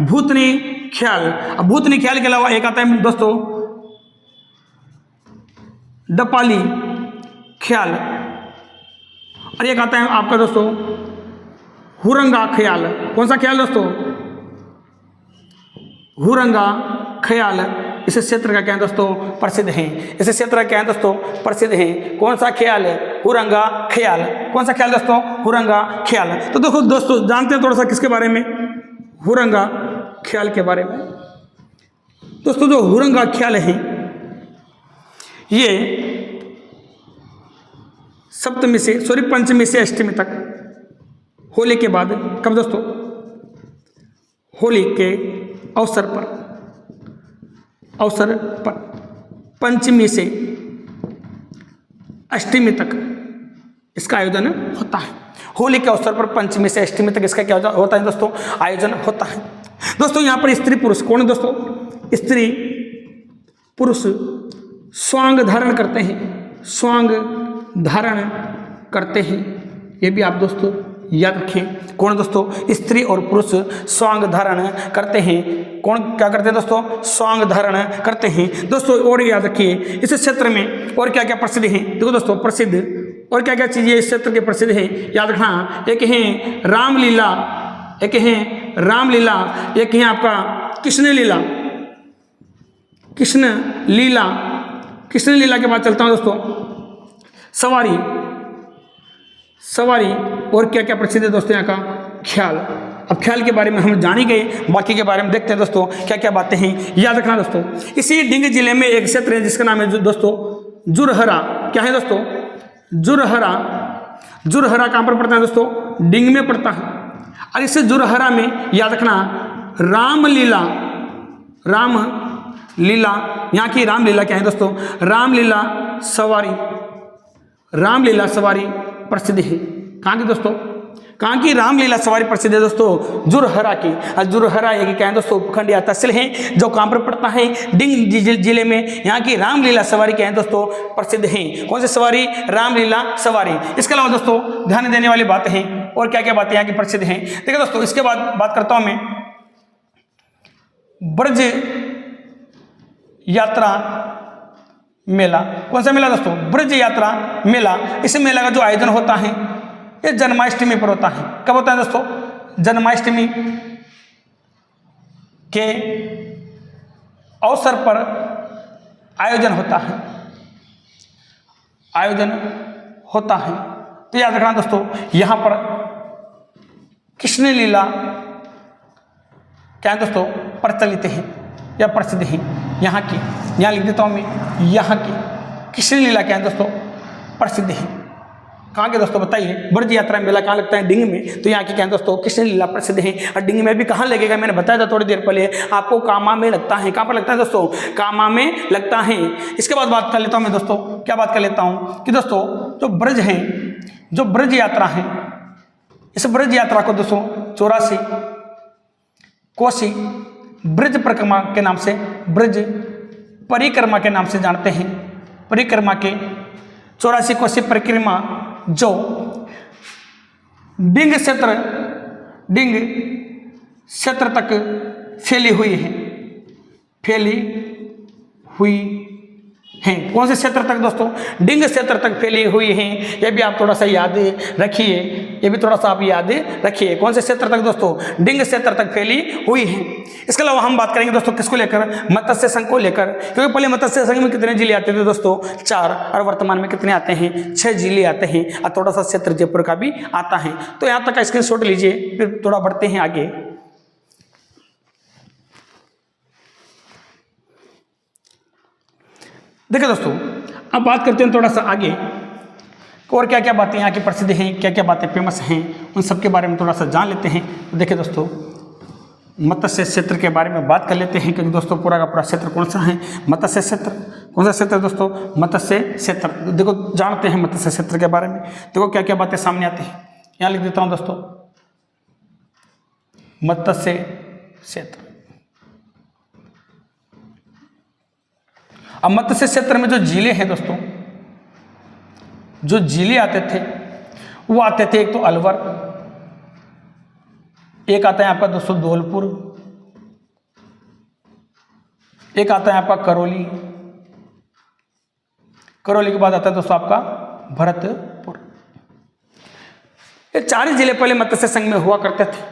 भूतनी ख्याल। अब भूतनी ख्याल के अलावा एक आता है दोस्तों डपाली ख्याल। और एक आता है आपका दोस्तों हुरंगा ख्याल। कौन सा ख्याल दोस्तों? हुरंगा ख्याल। इस क्षेत्र का क्या है दोस्तों? प्रसिद्ध है। इस क्षेत्र का क्या है दोस्तों? प्रसिद्ध है। कौन सा ख्याल? हुरंगा ख्याल। कौन सा ख्याल दोस्तों? हुरंगा ख्याल। तो देखो दोस्तों जानते हैं थोड़ा सा किसके बारे में? हुरंगा ख्याल के बारे में। दोस्तों जो हुरंग आख्याल है ये सप्तमी से पंचमी से अष्टमी तक, होली के बाद, कब दोस्तों, होली के अवसर पर पंचमी से अष्टमी तक इसका आयोजन होता है। होली के अवसर पर पंचमी से अष्टमी तक इसका क्या होता है दोस्तों, आयोजन होता है। दोस्तों यहाँ पर स्त्री पुरुष कौन है दोस्तों, स्त्री पुरुष स्वांग धारण करते हैं, स्वांग धारण करते हैं, ये भी आप दोस्तों याद रखें। कौन दोस्तों, स्त्री और पुरुष स्वांग धारण करते हैं। कौन क्या करते हैं दोस्तों, स्वांग धारण करते हैं दोस्तों। और याद रखिए इस क्षेत्र में और क्या क्या प्रसिद्ध है, देखो दोस्तों प्रसिद्ध और क्या क्या चीजें इस क्षेत्र के प्रसिद्ध है, याद रखना। एक है रामलीला, एक है रामलीला, एक है आपका कृष्ण लीला, कृष्ण लीला, कृष्ण लीला के बाद चलता हूं दोस्तों सवारी, सवारी और क्या क्या प्रसिद्ध है दोस्तों यहाँ का, ख्याल। अब ख्याल के बारे में हम जान ही गए, बाकी के बारे में देखते हैं दोस्तों क्या क्या बातें हैं, याद रखना दोस्तों। इसी डिंग जिले में एक क्षेत्र है जिसका नाम है दोस्तों जुरहरा। क्या है दोस्तों, जुरहरा। जुरहरा कहाँ पर पड़ता है दोस्तों, डिंग में पड़ता है। और इस जुरहरा में याद रखना रामलीला, रामलीला, यहाँ की रामलीला क्या है दोस्तों, रामलीला सवारी, रामलीला सवारी प्रसिद्ध है। कहाँ की दोस्तों, कहाँ की रामलीला सवारी प्रसिद्ध है दोस्तों, जुरहरा की। और जुरहरा ये क्या है दोस्तों, उपखंड या तहसील है जो कहाँ पर पड़ता है, डिंग जिले में। यहाँ की रामलीला सवारी क्या है दोस्तों, प्रसिद्ध है। कौन सी सवारी, रामलीला सवारी। इसके अलावा दोस्तों ध्यान देने वाली बातें हैं और क्या क्या बातें यहाँ की प्रसिद्ध हैं। देखिए दोस्तों इसके बाद बात करता हूँ मैं ब्रज यात्रा मेला। कौन सा मेला दोस्तों, ब्रज यात्रा मेला। इस मेला का जो आयोजन होता है ये जन्माष्टमी पर होता है। कब होता है दोस्तों, जन्माष्टमी के अवसर पर आयोजन होता है, आयोजन होता है। तो याद रखना दोस्तों यहाँ पर कृष्ण लीला क्या है दोस्तों, प्रचलित है या प्रसिद्ध है यहाँ की। यहाँ लिख देता हूँ मैं, यहाँ की कृष्ण लीला क्या है दोस्तों, प्रसिद्ध है। कहाँ के दोस्तों बताइए, ब्रज यात्रा मेला कहाँ लगता है, डिंग में। तो यहाँ की क्या है दोस्तों, कृष्ण लीला प्रसिद्ध है। और डिंग में भी कहाँ लगेगा, मैंने बताया था थोड़ी देर पहले आपको, कामा में लगता है। कहाँ पर लगता है दोस्तों, कामा में लगता है। इसके बाद बात कर लेता हूँ मैं दोस्तों, क्या बात कर लेता हूँ कि दोस्तों जो ब्रज है, जो ब्रज यात्रा है, इस ब्रज यात्रा को दोस्तों 84 कोसी ब्रज परिक्रमा के नाम से, ब्रज परिक्रमा के नाम से जानते हैं। परिक्रमा के 84 कोसी परिक्रमा जो डिंग क्षेत्र तक फैली हुई है, फैली हुई हैं। कौन से क्षेत्र तक दोस्तों, डिंग क्षेत्र तक फैली हुई हैं। ये भी आप थोड़ा सा याद रखिए, ये भी थोड़ा सा आप याद रखिए। कौन से क्षेत्र तक दोस्तों, डिंग क्षेत्र तक फैली हुई है। इसके अलावा हम बात करेंगे दोस्तों किसको लेकर, मत्स्य संघ को लेकर। क्योंकि पहले मत्स्य संघ में कितने जिले आते थे दोस्तों, 4, और वर्तमान में कितने आते हैं, 6 जिले आते हैं। और थोड़ा सा क्षेत्र जयपुर का भी आता है। तो यहाँ तक का स्क्रीनशॉट लीजिए, फिर थोड़ा बढ़ते हैं आगे। देखिए दोस्तों अब बात करते हैं थोड़ा सा आगे, और क्या क्या बातें यहाँ की प्रसिद्ध हैं, क्या क्या बातें फेमस हैं, उन सब के बारे में थोड़ा सा जान लेते हैं। तो देखिए दोस्तों मत्स्य क्षेत्र के बारे में बात कर लेते हैं, क्योंकि दोस्तों पूरा का पूरा क्षेत्र कौन सा है, मत्स्य क्षेत्र। कौन सा क्षेत्र दोस्तों, मत्स्य क्षेत्र। देखो जानते हैं मत्स्य क्षेत्र के बारे में। देखो क्या क्या बातें सामने आती हैं, यहाँ लिख देता हूँ दोस्तों, मत्स्य क्षेत्र। अब मत्स्य क्षेत्र में जो जिले हैं दोस्तों, जो जिले आते थे वो आते थे, एक तो अलवर, एक आता है आपका दोस्तों धौलपुर, एक आता है आपका करौली, करौली के बाद आता है दोस्तों आपका भरतपुर। ये 4 जिले पहले मत्स्य संघ में हुआ करते थे।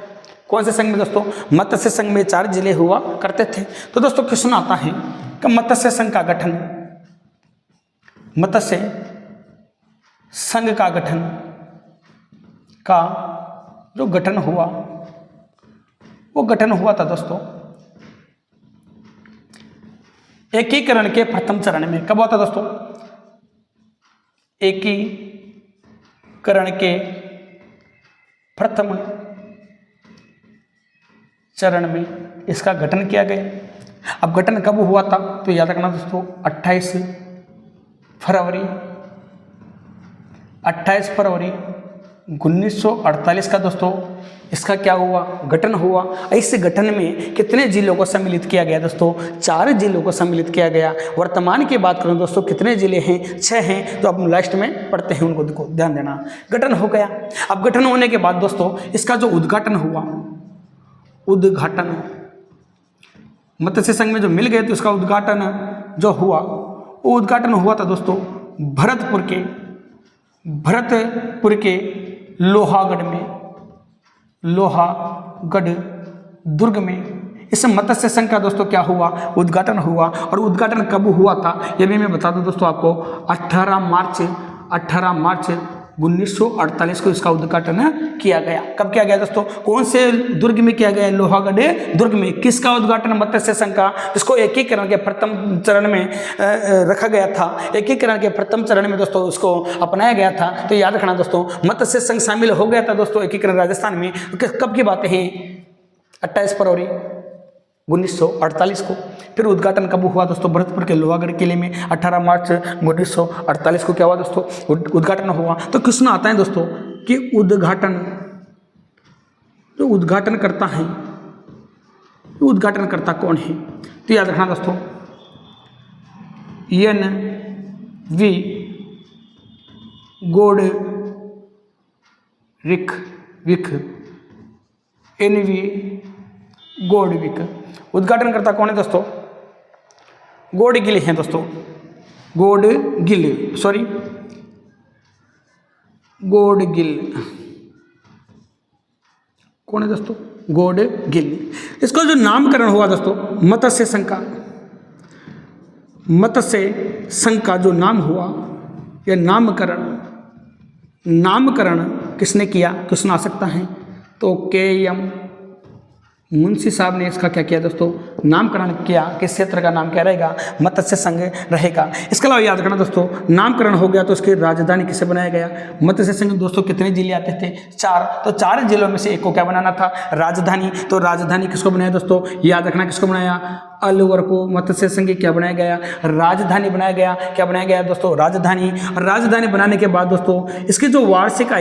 कौन से संघ में दोस्तों, मत्स्य संघ में 4 जिले हुआ करते थे। तो दोस्तों क्वेश्चन आता है कि मत्स्य संघ का गठन, मत्स्य संघ का गठन का जो गठन हुआ, वो गठन हुआ था दोस्तों एकीकरण के प्रथम चरण में। कब होता दोस्तों? एकीकरण के प्रथम चरण में इसका गठन किया गया। अब गठन कब हुआ था? तो याद रखना दोस्तों 28 फरवरी 1948 का दोस्तों इसका क्या हुआ? गठन हुआ। इस गठन में कितने जिलों को सम्मिलित किया गया दोस्तों? 4 जिलों को सम्मिलित किया गया। वर्तमान की बात करूं दोस्तों कितने जिले हैं? 6 हैं, जो अब लास्ट में पढ़ते हैं उनको ध्यान देना। गठन हो गया। अब गठन होने के बाद दोस्तों इसका जो उद्घाटन हुआ, मत्स्य संघ में जो मिल गए तो इसका उद्घाटन जो हुआ, वो उद्घाटन हुआ था दोस्तों भरतपुर के लोहागढ़ दुर्ग में इस मत्स्य संघ का दोस्तों क्या हुआ? उद्घाटन हुआ। और उद्घाटन कब हुआ था ये भी मैं बता दूं दोस्तों आपको। 18 मार्च 1948 को इसका उद्घाटन किया गया। कब किया गया दोस्तों? कौन से दुर्ग में किया गया? लोहागढ़ दुर्ग में। किसका उद्घाटन? मत्स्य संघ का, जिसको एकीकरण के प्रथम चरण में रखा गया था। एकीकरण के प्रथम चरण में दोस्तों उसको अपनाया गया था। तो याद रखना दोस्तों मत्स्य संघ शामिल हो गया था दोस्तों एकीकरण राजस्थान में। कब की बातें हैं? 28 फरवरी 1948 को। फिर उद्घाटन कब हुआ दोस्तों? भरतपुर के लोहागढ़ किले में 18 मार्च 1948 को क्या हुआ दोस्तों? उद्घाटन हुआ। तो क्वेश्चन आता है दोस्तों कि उद्घाटन करता है, उद्घाटनकर्ता कौन है? तो याद रखना दोस्तों NV गोडविक। उद्घाटनकर्ता कौन है दोस्तों? गोडगिल हैं दोस्तों। गोडगिल कौन है दोस्तों? गोडगिल। इसका जो नामकरण हुआ दोस्तों मत्स्य संघ का जो नाम हुआ, यह नामकरण किसने किया? क्वेश्चन आ सकता है। तो KM मुंशी साहब ने इसका क्या किया दोस्तों? नामकरण किया। किस क्षेत्र का नाम क्या रहेगा? मत्स्य संघ रहेगा। इसके अलावा याद रखना दोस्तों नामकरण हो गया तो इसकी राजधानी किसे बनाया गया? मत्स्य संघ दोस्तों कितने जिले आते थे? 4। तो 4 जिलों में से एक को क्या बनाना था? राजधानी। तो राजधानी किसको बनाया दोस्तों? याद रखना किसको बनाया? अलवर को मत्स्य संघ क्या बनाया गया? राजधानी बनाया गया। क्या बनाया गया दोस्तों? राजधानी बनाने के बाद दोस्तों इसकी जो वार्षिक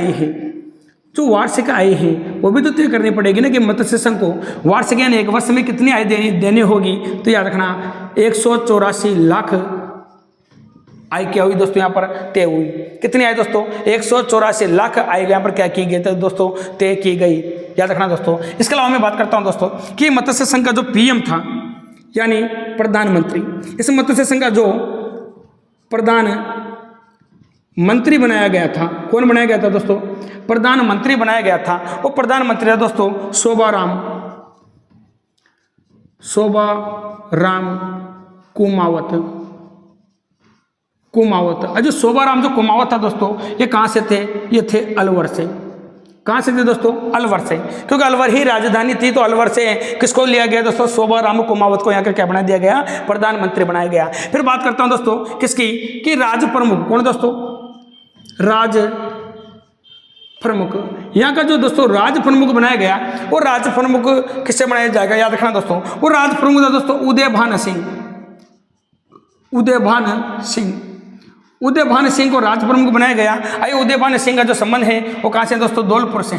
आय है वो भी तो तय करनी पड़ेगी ना कि मत्स्य संघ को वार्षिक यानी एक वर्ष में कितनी आय देनी होगी। तो याद रखना 184 लाख आय क्या हुई दोस्तों? यहाँ पर तय हुई। कितनी आय दोस्तों? 184 लाख आय यहाँ पर क्या की गई तो दोस्तों तय की गई। याद रखना दोस्तों। इसके अलावा मैं बात करता हूँ दोस्तों कि मत्स्य संघ का जो PM था यानी प्रधानमंत्री, इस मत्स्य संघ का जो प्रधानमंत्री बनाया गया था, कौन बनाया गया था दोस्तों? प्रधानमंत्री बनाया गया था। वो प्रधानमंत्री है दोस्तों शोभाराम कुमावत। जो शोभाराम जो कुमावत था दोस्तों ये कहाँ से थे? ये थे अलवर से। कहाँ से थे दोस्तों? अलवर से। क्योंकि अलवर ही राजधानी थी तो अलवर से किसको लिया गया दोस्तों? शोभाराम कुमावत को यहाँ का क्या बना दिया गया? प्रधानमंत्री बनाया गया। फिर बात करता हूँ दोस्तों किसकी? कि राज प्रमुख कौन दोस्तों? राज प्रमुख। यहाँ का जो दोस्तों राज प्रमुख बनाया गया वो राज प्रमुख किससे बनाया जाएगा? याद रखना दोस्तों वो राज प्रमुख था दोस्तों उदयभान सिंह को राज प्रमुख बनाया गया। आइए उदयभान सिंह का जो संबंध है वो कहाँ से दोस्तों? धौलपुर से।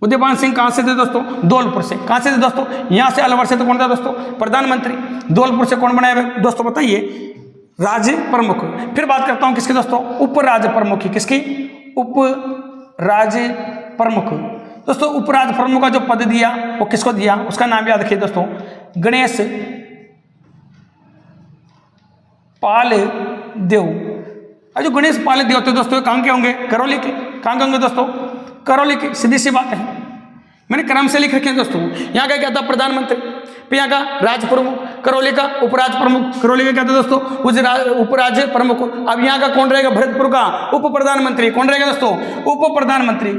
उदयभान सिंह कहाँ से थे दोस्तों? धौलपुर से। कहाँ से थे दोस्तों? यहाँ से अलवर से। तो कौन था दोस्तों? प्रधानमंत्री। धौलपुर से कौन बनाया दोस्तों बताइए? राज प्रमुख। फिर बात करता हूँ किसकी दोस्तों? उपराज प्रमुख। किसकी? उपराज प्रमुख। दोस्तों उपराज प्रमुख का जो पद दिया वो किसको दिया? उसका नाम याद रखिए दोस्तों गणेश पाल देव। जो गणेश पाल देव थे दोस्तों कहाँ के होंगे? करौली के। कहाँ के होंगे दोस्तों? करौली के। सीधी सी बात है, मैंने क्रम से लिख रखे हैं दोस्तों। यहाँ का क्या था? प्रधानमंत्री। फिर यहाँ का राज प्रमुख, करौली का उपराज प्रमुख। करौली का क्या था दोस्तों? उपराज प्रमुख। अब यहाँ का कौन रहेगा? भरतपुर का उप प्रधानमंत्री। कौन रहेगा दोस्तों? उप प्रधानमंत्री।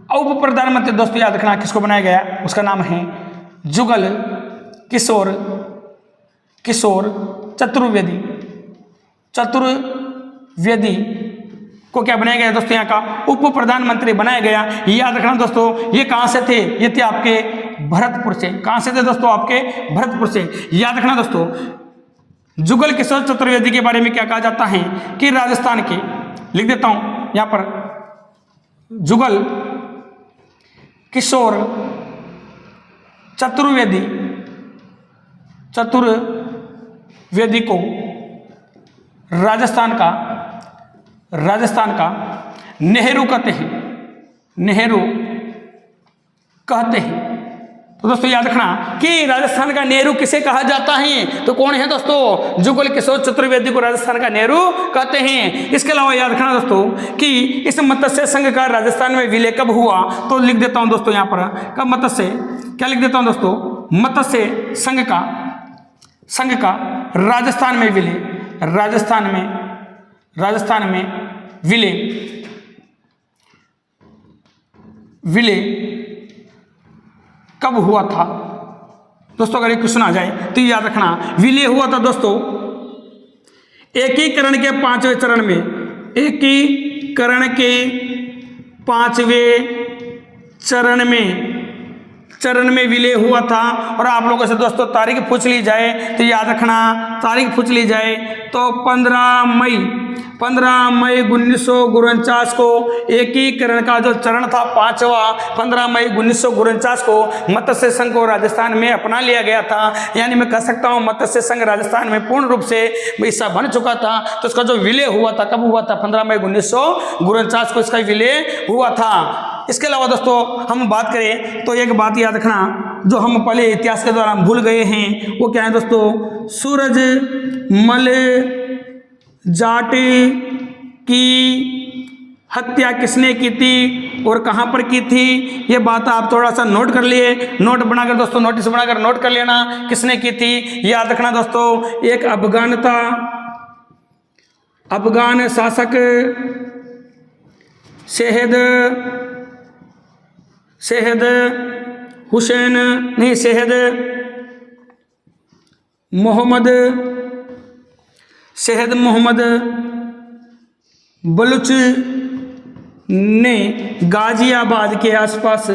उप प्रधानमंत्री दोस्तों याद रखना किसको बनाया गया, उसका नाम है जुगल किशोर चतुर्वेदी। चतुर्वेदी को क्या बनाया गया दोस्तों, यहाँ का उप प्रधानमंत्री बनाया गया। याद रखना दोस्तों, ये कहां से थे, ये थे आपके भरतपुर से। कहां से थे दोस्तों, आपके भरतपुर से। याद रखना दोस्तों, जुगल किशोर चतुर्वेदी के बारे में क्या कहा जाता है कि राजस्थान के, लिख देता हूं यहां पर, जुगल किशोर चतुर्वेदी को राजस्थान का नेहरू कहते हैं, नेहरू कहते हैं। तो दोस्तों याद रखना कि राजस्थान का नेहरू किसे कहा जाता है, तो कौन है दोस्तों, जुगल किशोर चतुर्वेदी को राजस्थान का नेहरू कहते हैं। इसके अलावा याद रखना दोस्तों कि इस मत्स्य संघ का राजस्थान में विलय कब हुआ, तो लिख देता हूं दोस्तों यहां पर, कब मत्स्य, क्या लिख देता हूं दोस्तों, मत्स्य संघ का राजस्थान में विलय, राजस्थान में विलय कब हुआ था दोस्तों। अगर ये क्वेश्चन आ जाए तो याद रखना, विलय हुआ था दोस्तों एकीकरण के 5वें चरण में, एकीकरण के 5वें चरण में विलय हुआ था। और आप लोगों से दोस्तों तारीख पूछ ली जाए तो याद रखना, तारीख पूछ ली जाए तो 15 मई 1949 को एकीकरण का जो चरण था 5वां, 15 मई 1949 को मत्स्य संघ को राजस्थान में अपना लिया गया था। यानी मैं कह सकता हूं मत्स्य संघ राजस्थान में पूर्ण रूप से हिस्सा बन चुका था। तो इसका जो विलय हुआ था, कब हुआ था, 15 मई 1949 को इसका विलय हुआ था। इसके अलावा दोस्तों हम बात करें तो एक बात याद रखना जो हम पहले इतिहास के दौरान भूल गए हैं, वो क्या है दोस्तों, सूरजमल जाट की हत्या किसने की थी और कहां पर की थी, ये बात आप थोड़ा सा नोट कर लिए, नोट बनाकर दोस्तों, नोटिस बनाकर नोट कर लेना किसने की थी। याद रखना दोस्तों, एक अफगान था, अफगान शासक सैयद मोहम्मद बलूच ने गाजियाबाद के आसपास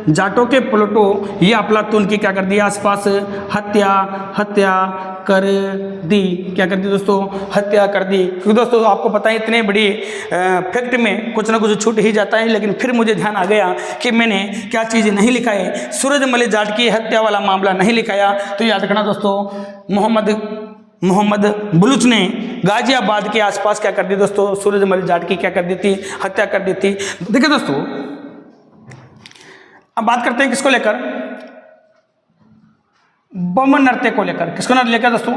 जाटों के प्लॉटों या अफलातून की क्या कर दी, आसपास हत्या कर दी। क्या कर दी दोस्तों, हत्या कर दी। क्योंकि दोस्तों आपको पता है इतने बड़ी फैक्ट में कुछ ना कुछ छूट ही जाता है, लेकिन फिर मुझे ध्यान आ गया कि मैंने क्या चीज़ नहीं लिखा है, सूरजमल जाट की हत्या वाला मामला नहीं लिखाया। तो याद रखना दोस्तों, मोहम्मद बलूच ने गाजियाबाद के आसपास क्या कर दी दोस्तों, सूरजमल जाट की क्या कर दी थी, हत्या कर दी थी। देखिए दोस्तों अब बात करते हैं किसको लेकर, बम नृत्य को लेकर। किसको लेकर दोस्तों,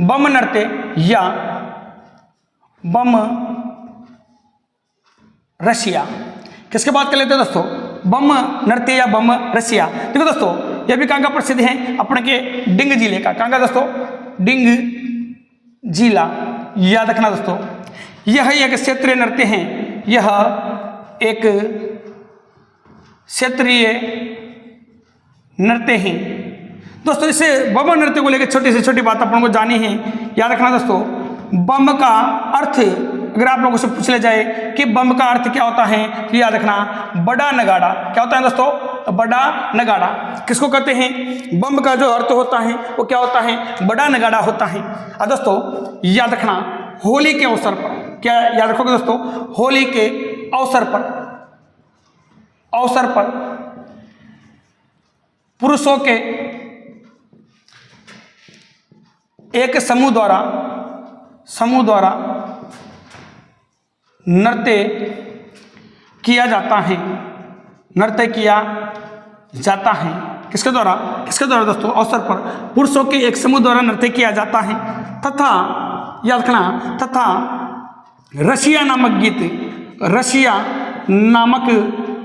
बम नृत्य या बम रसिया। किसके बात कर लेते हैं दोस्तों, बम नृत्य या बम रसिया। देखो दोस्तों यह भी कहाँ का प्रसिद्ध है, अपने के डिंग जिले का। कहाँ का दोस्तों, डिंग जिला। याद रखना दोस्तों, यह एक क्षेत्रीय नृत्य है, यह एक क्षेत्रीय नृत्य है दोस्तों। इसे बम नृत्य को लेकर छोटी से छोटी बात अपन को जानी है। याद रखना दोस्तों, बम का अर्थ अगर आप लोगों से पूछ लिया जाए कि बम का अर्थ क्या होता है, तो याद रखना बड़ा नगाड़ा। क्या होता है दोस्तों, बड़ा नगाड़ा। किसको कहते हैं, बम का जो अर्थ होता है वो क्या होता है, बड़ा नगाड़ा होता है। और दोस्तों याद रखना, होली के अवसर पर, क्या याद रखोगे दोस्तों, होली के अवसर पर पुरुषों के एक समूह द्वारा नृत्य किया जाता है, किसके द्वारा दोस्तों, अवसर पर पुरुषों के एक समूह द्वारा नृत्य किया जाता है। तथा याद रखना, तथा रसिया नामक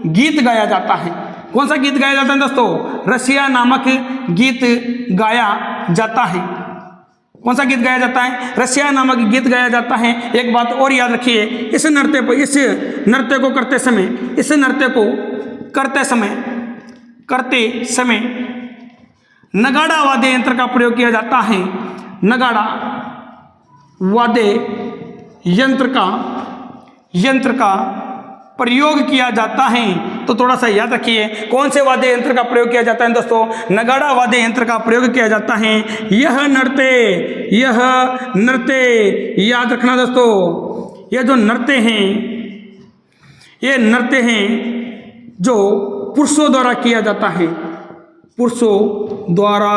गीत गाया जाता है। कौन सा गीत गाया जाता है दोस्तों, रसिया नामक गीत गाया जाता है। कौन सा गीत गाया जाता है? रसिया नामक गीत गाया जाता है। एक बात और याद रखिए, इस नृत्य को करते समय नगाड़ा वाद्य यंत्र का प्रयोग किया जाता है। नगाड़ा वाद्य यंत्र का प्रयोग किया जाता है। तो थोड़ा सा याद रखिए, कौन से वाद्य यंत्र का प्रयोग किया जाता है दोस्तों? नगाड़ा वाद्य यंत्र का प्रयोग किया जाता है। यह नृत्य याद रखना दोस्तों, ये जो नृत्य हैं जो पुरुषों द्वारा किया जाता है, पुरुषों द्वारा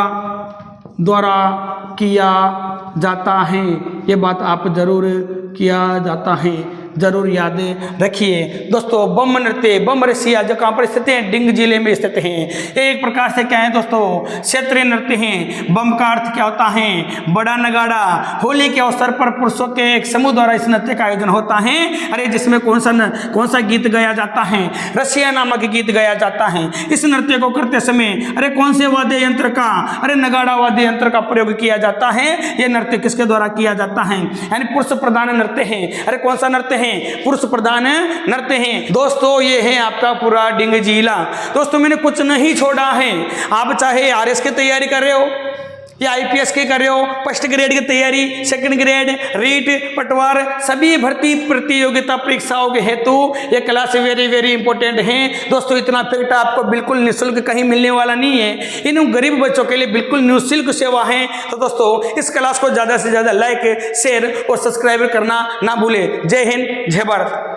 किया जाता है। ये बात आप जरूर किया जाता है, जरूर याद रखिए दोस्तों। बम नृत्य, बम रसिया जो कहाँ पर स्थित है? डिंग जिले में स्थित है। ये एक प्रकार से क्या है दोस्तों? क्षेत्रीय नृत्य है। बम का अर्थ क्या होता है? बड़ा नगाड़ा। होली के अवसर पर पुरुषों के एक समूह द्वारा इस नृत्य का आयोजन होता है। अरे जिसमें कौन सा गीत गाया जाता है? रसिया नामक गीत गाया जाता है। इस नृत्य को करते समय अरे कौन से वाद्य यंत्र का? अरे नगाड़ा वाद्य यंत्र का प्रयोग किया जाता है। यह नृत्य किसके द्वारा किया जाता है? यानी पुरुष प्रधान नृत्य है। अरे कौन सा नृत्य है? पुरुष प्रधान नृत्य हैं दोस्तों। ये है आपका पूरा डिंग जिला। दोस्तों मैंने कुछ नहीं छोड़ा है। आप चाहे आरएस की तैयारी कर रहे हो या आईपीएस की कर रहे हो, फर्स्ट ग्रेड की तैयारी, सेकंड ग्रेड, रीट, पटवार, सभी भर्ती प्रतियोगिता परीक्षाओं के हेतु ये क्लास वेरी इंपॉर्टेंट है दोस्तों। इतना फैक्ट आपको बिल्कुल निःशुल्क कहीं मिलने वाला नहीं है। इन गरीब बच्चों के लिए बिल्कुल निःशुल्क सेवा है। तो दोस्तों इस क्लास को ज़्यादा से ज़्यादा लाइक, शेयर और सब्सक्राइब करना ना भूले। जय हिंद, जय भारत।